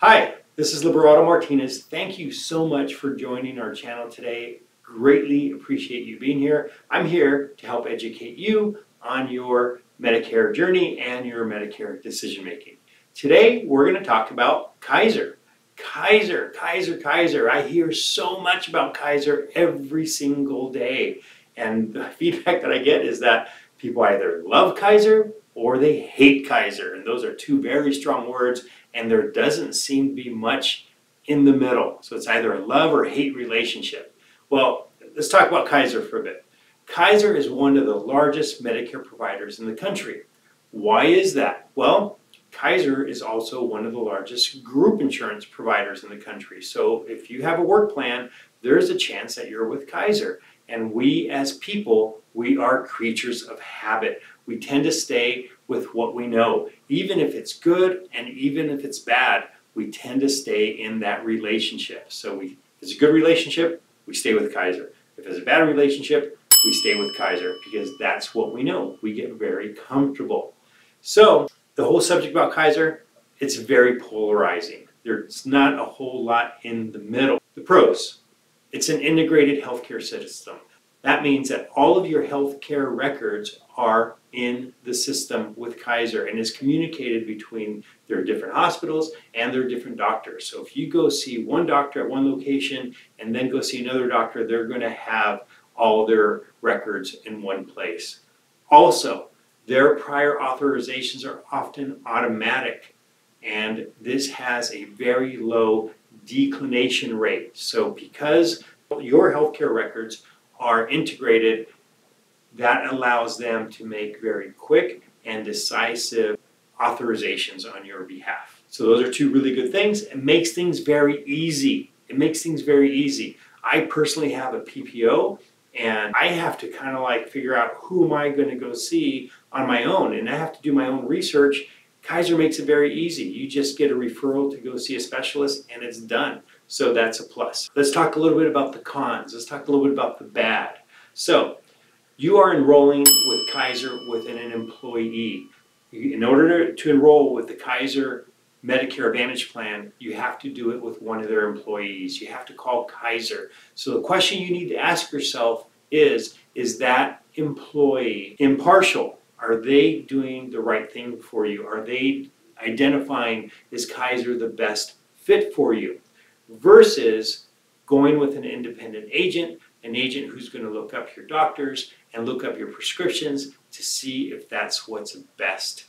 Hi, this is Liberato Martinez. Thank you so much for joining our channel today. Greatly appreciate you being here. I'm here to help educate you on your Medicare journey and your Medicare decision making. Today we're going to talk about Kaiser. Kaiser. I hear so much about Kaiser every single day. And the feedback that I get is that people either love Kaiser or they hate Kaiser. And those are two very strong words, and there doesn't seem to be much in the middle. So it's either a love or hate relationship. Well, let's talk about Kaiser for a bit. Kaiser is one of the largest Medicare providers in the country. Why is that? Well, Kaiser is also one of the largest group insurance providers in the country. So if you have a work plan, there's a chance that you're with Kaiser. And we as people, we are creatures of habit. We tend to stay with what we know. Even if it's good and even if it's bad, we tend to stay in that relationship. So if it's a good relationship, we stay with Kaiser. If it's a bad relationship, we stay with Kaiser because that's what we know. We get very comfortable. So the whole subject about Kaiser, it's very polarizing. There's not a whole lot in the middle. The pros. It's an integrated healthcare system. That means that all of your healthcare records are in the system with Kaiser and is communicated between their different hospitals and their different doctors. So if you go see one doctor at one location and then go see another doctor, they're going to have all their records in one place. Also, their prior authorizations are often automatic, and this has a very low declination rate. So because your healthcare records are integrated, that allows them to make very quick and decisive authorizations on your behalf. So those are two really good things. It makes things very easy. I personally have a PPO, and I have to kind of like figure out who am I going to go see on my own, and I have to do my own research. Kaiser makes it very easy. You just get a referral to go see a specialist and it's done. So that's a plus. Let's talk a little bit about the cons. Let's talk a little bit about the bad. So you are enrolling with Kaiser within an employee. In order to enroll with the Kaiser Medicare Advantage plan, you have to do it with one of their employees. You have to call Kaiser. So the question you need to ask yourself is that employee impartial? Are they doing the right thing for you? Are they identifying, is Kaiser the best fit for you? Versus going with an independent agent, an agent who's going to look up your doctors and look up your prescriptions to see if that's what's best.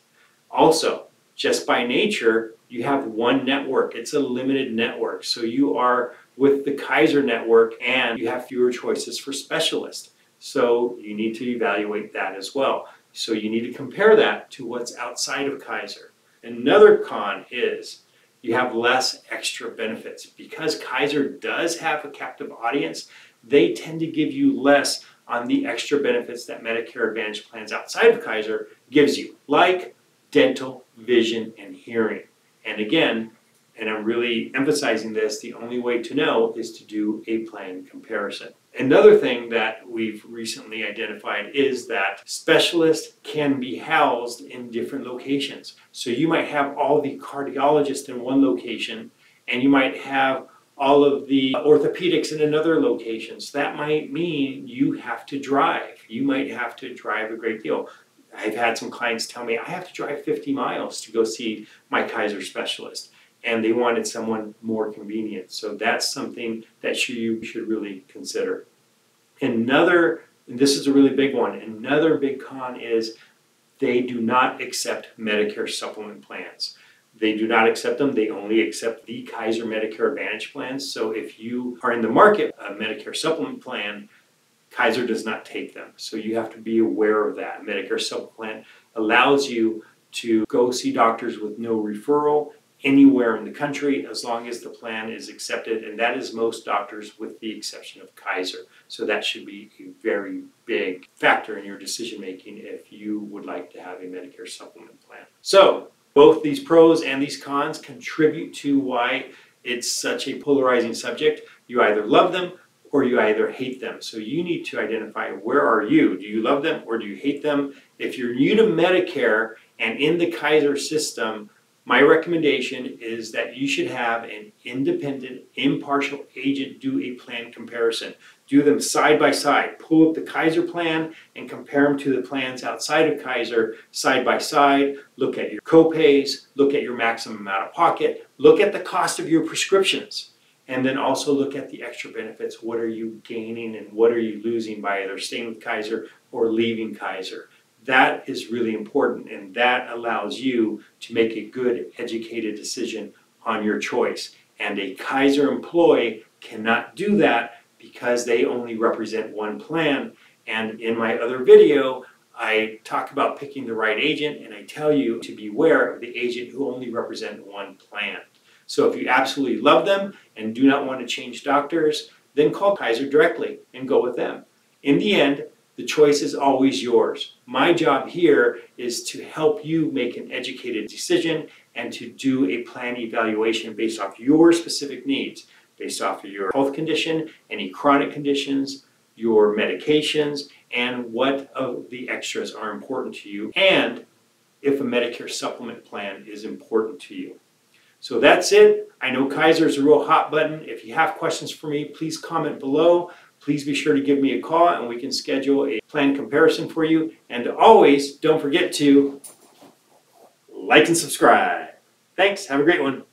Also, just by nature, you have one network. It's a limited network. So you are with the Kaiser network and you have fewer choices for specialists. So you need to evaluate that as well. So you need to compare that to what's outside of Kaiser. Another con is you have less extra benefits. Because Kaiser does have a captive audience, they tend to give you less on the extra benefits that Medicare Advantage plans outside of Kaiser gives you, like dental, vision, and hearing. And again, and I'm really emphasizing this, the only way to know is to do a plan comparison. Another thing that we've recently identified is that specialists can be housed in different locations. So you might have all the cardiologists in one location, and you might have all of the orthopedics in another location. So that might mean you have to drive. You might have to drive a great deal. I've had some clients tell me, I have to drive 50 miles to go see my Kaiser specialist. And they wanted someone more convenient. So that's something that you should really consider. And this is a really big one, another big con is they do not accept Medicare supplement plans. They do not accept them. They only accept the Kaiser Medicare Advantage plans. So if you are in the market, a Medicare supplement plan, Kaiser does not take them. So you have to be aware of that. Medicare supplement plan allows you to go see doctors with no referral anywhere in the country as long as the plan is accepted, and that is most doctors with the exception of Kaiser. So that should be a very big factor in your decision making if you would like to have a Medicare supplement plan. So both these pros and these cons contribute to why it's such a polarizing subject. You either love them or you either hate them. So you need to identify, where are you? Do you love them or do you hate them? If you're new to Medicare and in the Kaiser system, my recommendation is that you should have an independent, impartial agent do a plan comparison. Do them side by side. Pull up the Kaiser plan and compare them to the plans outside of Kaiser side by side. Look at your copays, look at your maximum out of pocket, look at the cost of your prescriptions, and then also look at the extra benefits. What are you gaining and what are you losing by either staying with Kaiser or leaving Kaiser? That is really important, and that allows you to make a good, educated decision on your choice. And a Kaiser employee cannot do that because they only represent one plan. And in my other video, I talk about picking the right agent, and I tell you to beware of the agent who only represents one plan. So if you absolutely love them and do not want to change doctors, then call Kaiser directly and go with them. In the end, the choice is always yours. My job here is to help you make an educated decision and to do a plan evaluation based off your specific needs, based off of your health condition, any chronic conditions, your medications, and what of the extras are important to you, and if a Medicare supplement plan is important to you. So that's it. I know Kaiser is a real hot button. If you have questions for me, please comment below. Please be sure to give me a call and we can schedule a plan comparison for you. And always, don't forget to like and subscribe. Thanks. Have a great one.